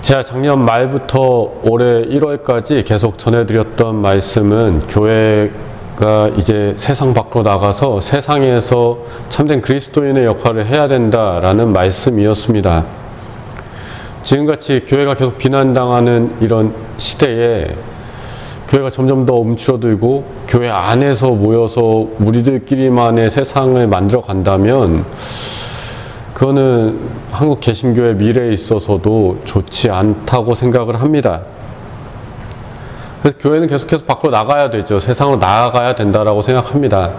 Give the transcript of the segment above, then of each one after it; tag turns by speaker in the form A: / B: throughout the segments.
A: 제가 작년 말부터 올해 1월까지 계속 전해드렸던 말씀은 교회가 이제 세상 밖으로 나가서 세상에서 참된 그리스도인의 역할을 해야 된다라는 말씀이었습니다. 지금같이 교회가 계속 비난당하는 이런 시대에 교회가 점점 더 움츠러들고 교회 안에서 모여서 우리들끼리만의 세상을 만들어 간다면 그거는 한국 개신교의 미래에 있어서도 좋지 않다고 생각을 합니다. 그래서 교회는 계속해서 밖으로 나가야 되죠. 세상으로 나아가야 된다라고 생각합니다.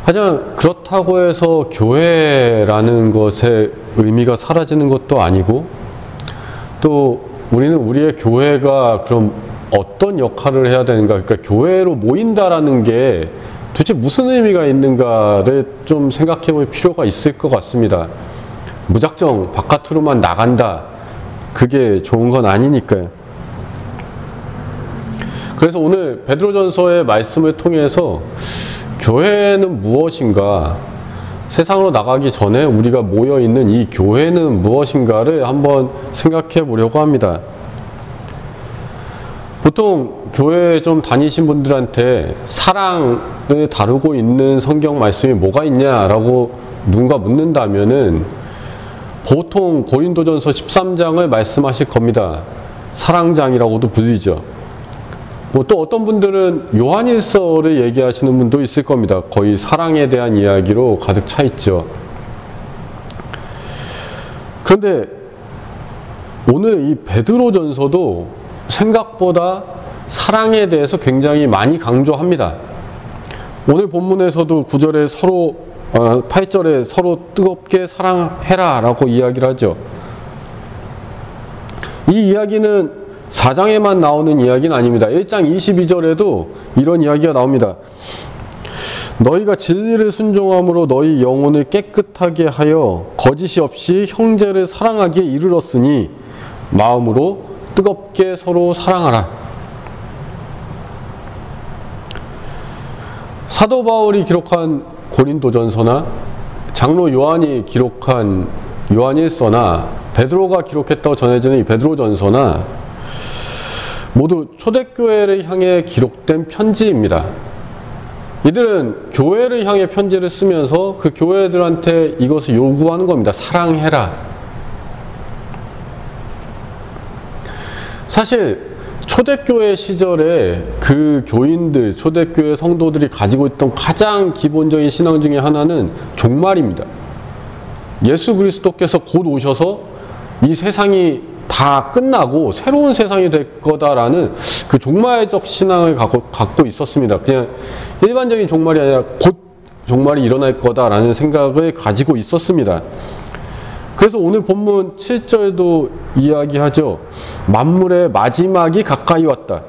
A: 하지만 그렇다고 해서 교회라는 것의 의미가 사라지는 것도 아니고, 또 우리는 우리의 교회가 그럼 어떤 역할을 해야 되는가, 그러니까 교회로 모인다라는 게 도대체 무슨 의미가 있는가를 좀 생각해 볼 필요가 있을 것 같습니다. 무작정 바깥으로만 나간다, 그게 좋은 건 아니니까요. 그래서 오늘 베드로전서의 말씀을 통해서 교회는 무엇인가, 세상으로 나가기 전에 우리가 모여있는 이 교회는 무엇인가를 한번 생각해 보려고 합니다. 보통 교회 좀 다니신 분들한테 사랑을 다루고 있는 성경 말씀이 뭐가 있냐라고 누군가 묻는다면은 보통 고린도전서 13장을 말씀하실 겁니다. 사랑장이라고도 불리죠. 뭐 또 어떤 분들은 요한일서를 얘기하시는 분도 있을 겁니다. 거의 사랑에 대한 이야기로 가득 차 있죠. 그런데 오늘 이 베드로전서도 생각보다 사랑에 대해서 굉장히 많이 강조합니다. 오늘 본문에서도 9절에 서로 8절에 서로 뜨겁게 사랑해라 라고 이야기를 하죠. 이 이야기는 4장에만 나오는 이야기는 아닙니다. 1장 22절에도 이런 이야기가 나옵니다. 너희가 진리를 순종함으로 너희 영혼을 깨끗하게 하여 거짓이 없이 형제를 사랑하기에 이르렀으니 마음으로 뜨겁게 서로 사랑하라. 사도 바울이 기록한 고린도전서나 장로 요한이 기록한 요한일서나 베드로가 기록했다고 전해지는 이 베드로전서나 모두 초대교회를 향해 기록된 편지입니다. 이들은 교회를 향해 편지를 쓰면서 그 교회들한테 이것을 요구하는 겁니다. 사랑해라. 사실 초대교회 시절에 그 교인들, 초대교회 성도들이 가지고 있던 가장 기본적인 신앙 중에 하나는 종말입니다. 예수 그리스도께서 곧 오셔서 이 세상이 다 끝나고 새로운 세상이 될 거다라는 그 종말적 신앙을 갖고 있었습니다. 그냥 일반적인 종말이 아니라 곧 종말이 일어날 거다라는 생각을 가지고 있었습니다. 그래서 오늘 본문 7절도 이야기하죠. 만물의 마지막이 가까이 왔다.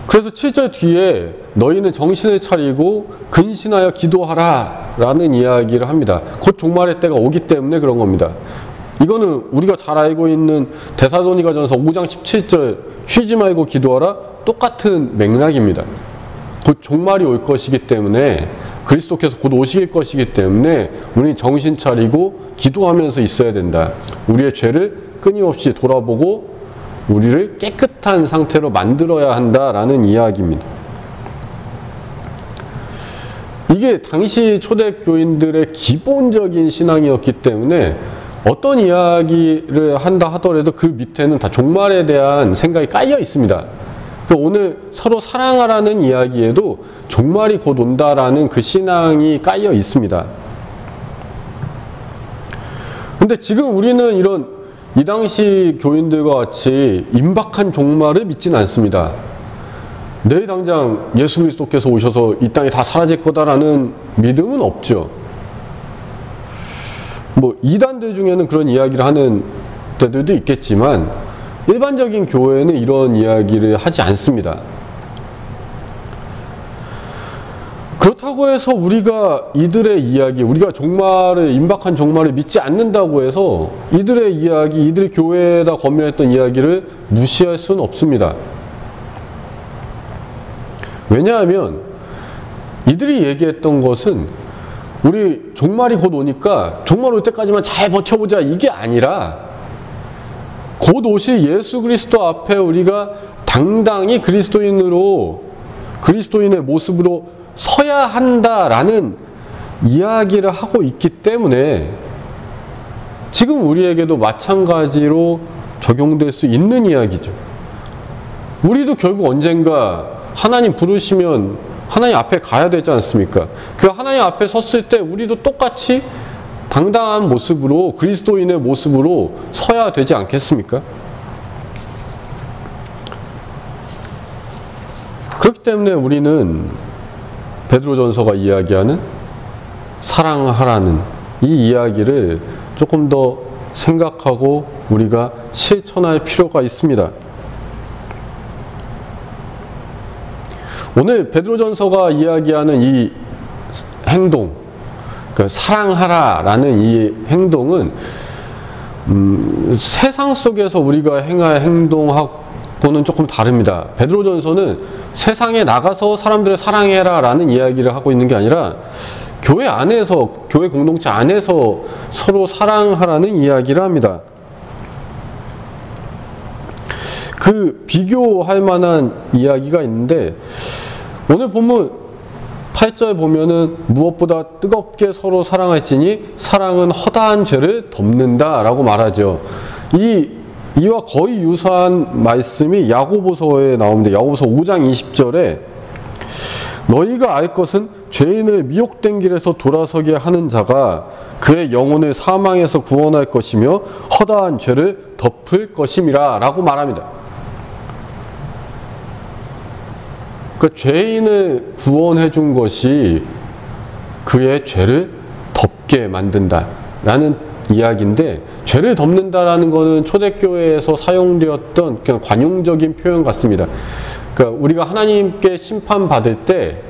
A: 그래서 7절 뒤에 너희는 정신을 차리고 근신하여 기도하라 라는 이야기를 합니다. 곧 종말의 때가 오기 때문에 그런 겁니다. 이거는 우리가 잘 알고 있는 데살로니가전서 5장 17절 쉬지 말고 기도하라, 똑같은 맥락입니다. 곧 종말이 올 것이기 때문에, 그리스도께서 곧 오실 것이기 때문에 우리는 정신 차리고 기도하면서 있어야 된다. 우리의 죄를 끊임없이 돌아보고 우리를 깨끗한 상태로 만들어야 한다라는 이야기입니다. 이게 당시 초대교인들의 기본적인 신앙이었기 때문에 어떤 이야기를 한다 하더라도 그 밑에는 다 종말에 대한 생각이 깔려 있습니다. 오늘 서로 사랑하라는 이야기에도 종말이 곧 온다라는 그 신앙이 깔려 있습니다. 근데 지금 우리는 이 당시 교인들과 같이 임박한 종말을 믿지는 않습니다. 내일 당장 예수 그리스도께서 오셔서 이 땅이 다 사라질 거다라는 믿음은 없죠. 뭐 이단들 중에는 그런 이야기를 하는 데들도 있겠지만 일반적인 교회는 이런 이야기를 하지 않습니다. 그렇다고 해서 우리가 이들의 이야기, 우리가 임박한 종말을 믿지 않는다고 해서 이들의 이야기, 이들의 교회에다 권면했던 이야기를 무시할 수는 없습니다. 왜냐하면 이들이 얘기했던 것은 우리 종말이 곧 오니까 종말 올 때까지만 잘 버텨보자 이게 아니라 곧 오실 예수 그리스도 앞에 우리가 당당히 그리스도인의 모습으로 서야 한다라는 이야기를 하고 있기 때문에 지금 우리에게도 마찬가지로 적용될 수 있는 이야기죠. 우리도 결국 언젠가 하나님 부르시면 하나님 앞에 가야 되지 않습니까? 그 하나님 앞에 섰을 때 우리도 똑같이 당당한 모습으로 그리스도인의 모습으로 서야 되지 않겠습니까? 그렇기 때문에 우리는 베드로전서가 이야기하는 사랑하라는 이 이야기를 조금 더 생각하고 우리가 실천할 필요가 있습니다. 오늘 베드로전서가 이야기하는 이 행동, 그러니까 사랑하라라는 이 행동은 세상 속에서 우리가 행할 행동하고는 조금 다릅니다. 베드로전서는 세상에 나가서 사람들을 사랑해라라는 이야기를 하고 있는 게 아니라 교회 안에서, 교회 공동체 안에서 서로 사랑하라는 이야기를 합니다. 그 비교할 만한 이야기가 있는데 오늘 본문 8절 보면은 무엇보다 뜨겁게 서로 사랑할지니 사랑은 허다한 죄를 덮는다 라고 말하죠. 이와 거의 유사한 말씀이 야고보서에 나오는데 야고보서 5장 20절에 너희가 알 것은 죄인을 미혹된 길에서 돌아서게 하는 자가 그의 영혼을 사망에서 구원할 것이며 허다한 죄를 덮을 것임이라 라고 말합니다. 그 죄인을 구원해 준 것이 그의 죄를 덮게 만든다 라는 이야기인데 죄를 덮는다라는 것은 초대교회에서 사용되었던 그냥 관용적인 표현 같습니다. 그러니까 우리가 하나님께 심판받을 때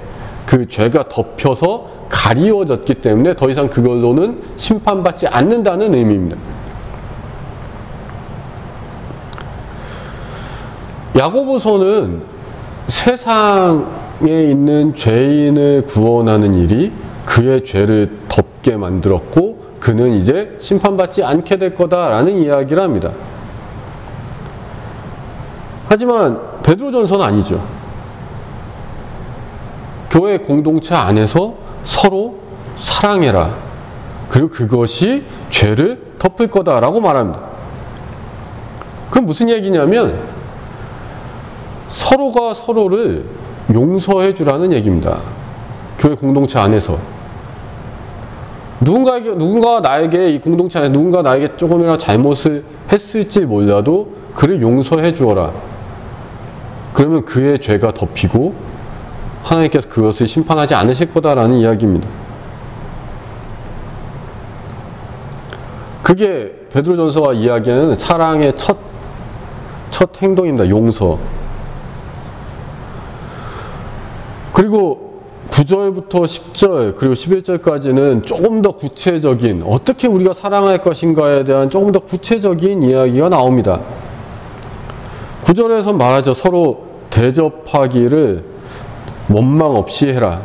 A: 그 죄가 덮여서 가리워졌기 때문에 더 이상 그걸로는 심판받지 않는다는 의미입니다. 야고보서는 세상에 있는 죄인을 구원하는 일이 그의 죄를 덮게 만들었고 그는 이제 심판받지 않게 될 거다라는 이야기를 합니다. 하지만 베드로전서는 아니죠. 교회 공동체 안에서 서로 사랑해라. 그리고 그것이 죄를 덮을 거다라고 말합니다. 그럼 무슨 얘기냐면 서로가 서로를 용서해 주라는 얘기입니다. 교회 공동체 안에서. 누군가 나에게, 이 공동체 안에 누군가 나에게 조금이라도 잘못을 했을지 몰라도 그를 용서해 주어라. 그러면 그의 죄가 덮이고 하나님께서 그것을 심판하지 않으실 거다라는 이야기입니다. 그게 베드로전서가 이야기하는 사랑의 첫 행동입니다. 용서. 그리고 9절부터 10절 그리고 11절까지는 조금 더 구체적인 어떻게 우리가 사랑할 것인가에 대한 조금 더 구체적인 이야기가 나옵니다. 9절에서 말하죠. 서로 대접하기를 원망 없이 해라.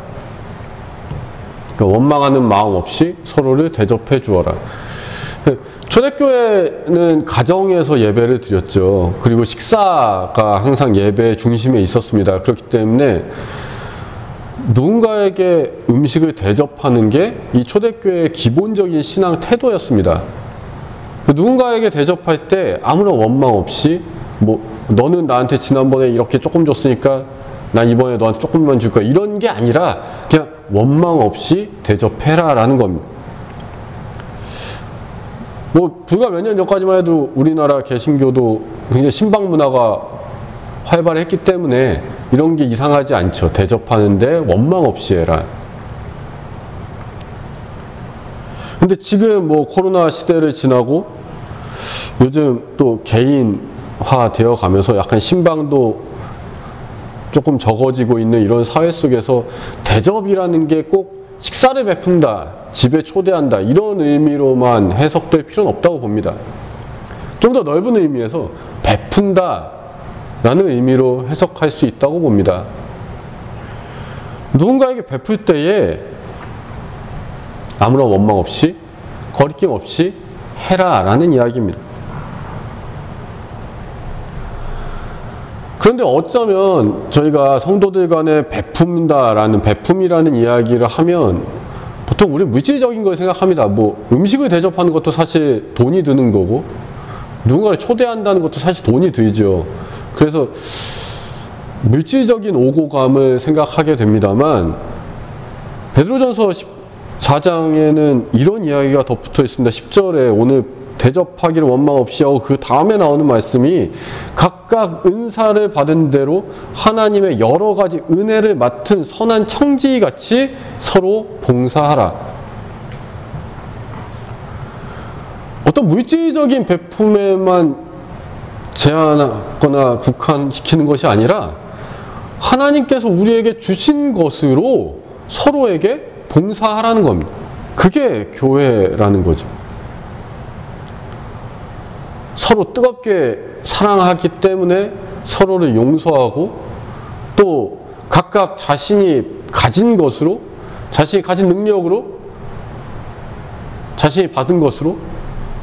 A: 그러니까 원망하는 마음 없이 서로를 대접해 주어라. 초대교회는 가정에서 예배를 드렸죠. 그리고 식사가 항상 예배의 중심에 있었습니다. 그렇기 때문에 누군가에게 음식을 대접하는 게 이 초대교회의 기본적인 신앙 태도였습니다. 누군가에게 대접할 때 아무런 원망 없이 너는 나한테 지난번에 이렇게 조금 줬으니까 난 이번에 너한테 조금만 줄 거야. 이런 게 아니라 그냥 원망 없이 대접해라 라는 겁니다. 불과 몇 년 전까지만 해도 우리나라 개신교도 굉장히 신방 문화가 활발했기 때문에 이런 게 이상하지 않죠. 대접하는데 원망 없이 해라. 근데 지금 코로나 시대를 지나고 요즘 또 개인화 되어 가면서 약간 신방도 조금 적어지고 있는 이런 사회 속에서 대접이라는 게 꼭 식사를 베푼다, 집에 초대한다 이런 의미로만 해석될 필요는 없다고 봅니다. 좀 더 넓은 의미에서 베푼다 라는 의미로 해석할 수 있다고 봅니다. 누군가에게 베풀 때에 아무런 원망 없이 거리낌 없이 해라라는 이야기입니다. 그런데 어쩌면 저희가 성도들 간에 베품이라는 이야기를 하면 보통 우리 물질적인 걸 생각합니다. 뭐 음식을 대접하는 것도 사실 돈이 드는 거고 누군가를 초대한다는 것도 사실 돈이 들죠. 그래서 물질적인 오고감을 생각하게 됩니다만 베드로전서 14장에는 이런 이야기가 덧붙어 있습니다. 10절에 오늘 대접하기를 원망 없이 하고 그 다음에 나오는 말씀이 각각 은사를 받은 대로 하나님의 여러 가지 은혜를 맡은 선한 청지기같이 서로 봉사하라. 어떤 물질적인 베품에만 제한하거나 국한시키는 것이 아니라 하나님께서 우리에게 주신 것으로 서로에게 봉사하라는 겁니다. 그게 교회라는 거죠. 서로 뜨겁게 사랑하기 때문에 서로를 용서하고 또 각각 자신이 가진 것으로, 자신이 가진 능력으로, 자신이 받은 것으로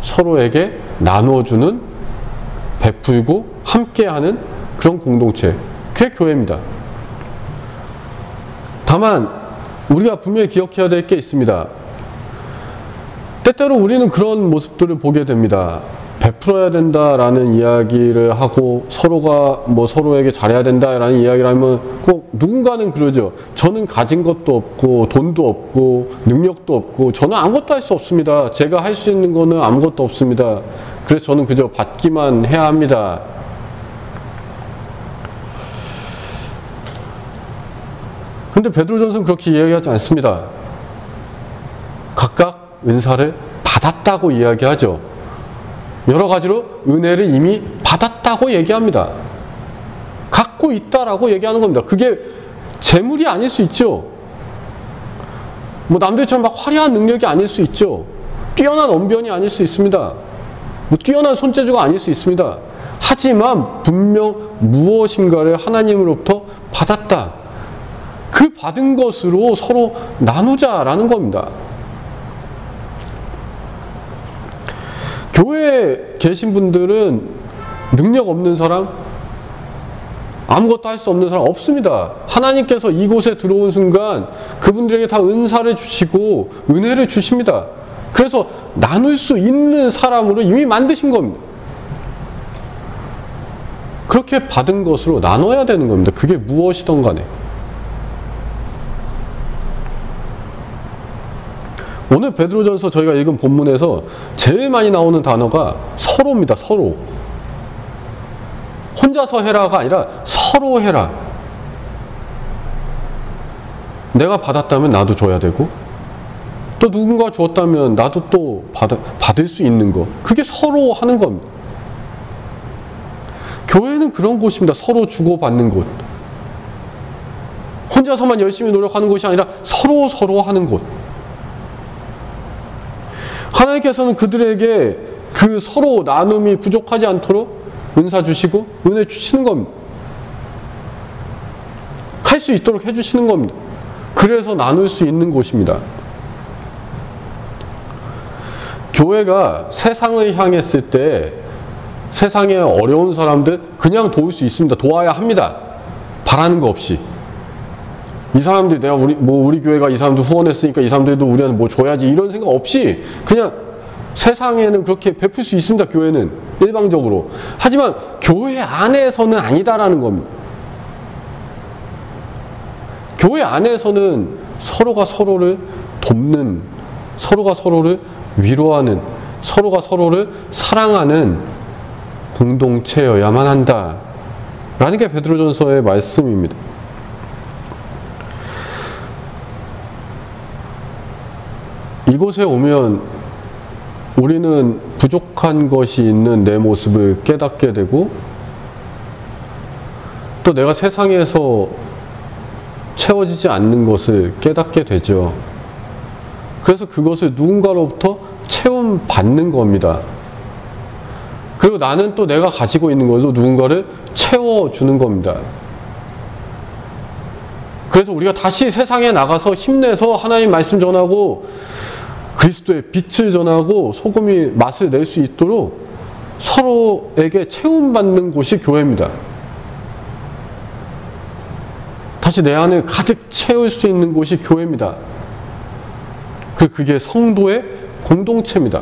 A: 서로에게 나눠주는, 베풀고 함께하는 그런 공동체, 그게 교회입니다. 다만 우리가 분명히 기억해야 될 게 있습니다. 때때로 우리는 그런 모습들을 보게 됩니다. 베풀어야 된다라는 이야기를 하고 서로가 뭐 서로에게 잘해야 된다라는 이야기를 하면 꼭 누군가는 그러죠. 저는 가진 것도 없고 돈도 없고 능력도 없고 저는 아무것도 할 수 없습니다. 제가 할 수 있는 거는 아무것도 없습니다. 그래서 저는 그저 받기만 해야 합니다. 근데 베드로전서는 그렇게 이야기하지 않습니다. 각각 은사를 받았다고 이야기하죠. 여러 가지로 은혜를 이미 받았다고 얘기합니다. 갖고 있다라고 얘기하는 겁니다. 그게 재물이 아닐 수 있죠. 뭐 남들처럼 막 화려한 능력이 아닐 수 있죠. 뛰어난 언변이 아닐 수 있습니다. 뭐 뛰어난 손재주가 아닐 수 있습니다. 하지만 분명 무엇인가를 하나님으로부터 받았다. 그 받은 것으로 서로 나누자라는 겁니다. 교회에 계신 분들은 능력 없는 사람, 아무것도 할 수 없는 사람 없습니다. 하나님께서 이곳에 들어온 순간 그분들에게 다 은사를 주시고 은혜를 주십니다. 그래서 나눌 수 있는 사람으로 이미 만드신 겁니다. 그렇게 받은 것으로 나눠야 되는 겁니다. 그게 무엇이든 간에. 오늘 베드로전서 저희가 읽은 본문에서 제일 많이 나오는 단어가 서로입니다. 서로. 혼자서 해라가 아니라 서로 해라. 내가 받았다면 나도 줘야 되고 또 누군가 주었다면 나도 또 받을 수 있는 거. 그게 서로 하는 겁니다. 교회는 그런 곳입니다. 서로 주고받는 곳. 혼자서만 열심히 노력하는 곳이 아니라 서로 하는 곳. 하나님께서는 그들에게 그 서로 나눔이 부족하지 않도록 은사 주시고 은혜 주시는 겁니다. 할 수 있도록 해주시는 겁니다. 그래서 나눌 수 있는 곳입니다. 교회가 세상을 향했을 때 세상에 어려운 사람들 그냥 도울 수 있습니다. 도와야 합니다. 바라는 거 없이. 이 사람들이 내가 우리 교회가 이 사람들 후원했으니까 이 사람들도 우리한테 뭐 줘야지 이런 생각 없이 그냥 세상에는 그렇게 베풀 수 있습니다. 교회는 일방적으로. 하지만 교회 안에서는 아니다라는 겁니다. 교회 안에서는 서로가 서로를 돕는, 서로가 서로를 위로하는, 서로가 서로를 사랑하는 공동체여야만 한다 라는 게 베드로전서의 말씀입니다. 이곳에 오면 우리는 부족한 것이 있는 내 모습을 깨닫게 되고 또 내가 세상에서 채워지지 않는 것을 깨닫게 되죠. 그래서 그것을 누군가로부터 채움받는 겁니다. 그리고 나는 또 내가 가지고 있는 걸로 누군가를 채워주는 겁니다. 그래서 우리가 다시 세상에 나가서 힘내서 하나님 말씀 전하고 그리스도의 빛을 전하고 소금이 맛을 낼 수 있도록 서로에게 체험받는 곳이 교회입니다. 다시 내 안을 가득 채울 수 있는 곳이 교회입니다. 그게 성도의 공동체입니다.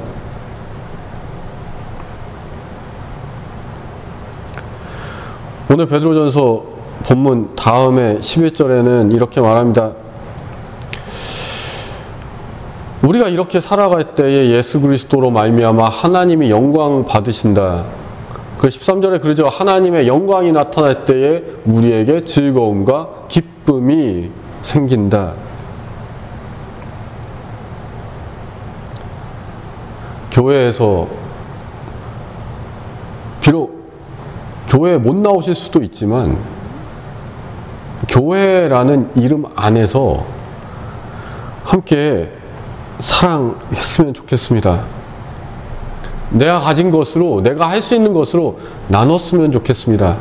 A: 오늘 베드로전서 본문 다음에 11절에는 이렇게 말합니다. 우리가 이렇게 살아갈 때에 예수 그리스도로 말미암아 하나님이 영광 받으신다. 그 13절에 그러죠. 하나님의 영광이 나타날 때에 우리에게 즐거움과 기쁨이 생긴다. 교회에서 비록 교회에 못 나오실 수도 있지만 교회라는 이름 안에서 함께 사랑했으면 좋겠습니다. 내가 가진 것으로, 내가 할 수 있는 것으로 나눴으면 좋겠습니다.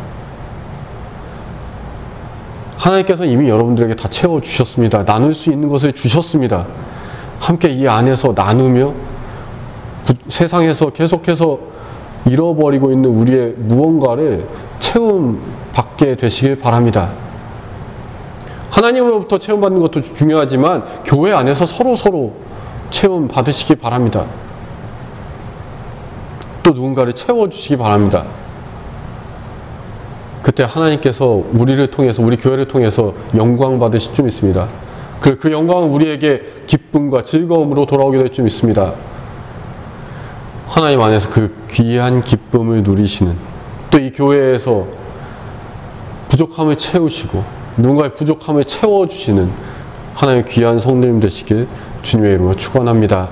A: 하나님께서 이미 여러분들에게 다 채워주셨습니다. 나눌 수 있는 것을 주셨습니다. 함께 이 안에서 나누며 세상에서 계속해서 잃어버리고 있는 우리의 무언가를 체험받게 되시길 바랍니다. 하나님으로부터 체험받는 것도 중요하지만 교회 안에서 서로 체험 받으시기 바랍니다. 또 누군가를 채워주시기 바랍니다. 그때 하나님께서 우리를 통해서, 우리 교회를 통해서 영광 받으실 줄 믿습니다. 그 영광은 우리에게 기쁨과 즐거움으로 돌아오게 될 줄 믿습니다. 하나님 안에서 그 귀한 기쁨을 누리시는, 또 이 교회에서 부족함을 채우시고 누군가의 부족함을 채워주시는 하나님의 귀한 성도님 되시길 주님의 이름으로 축원합니다.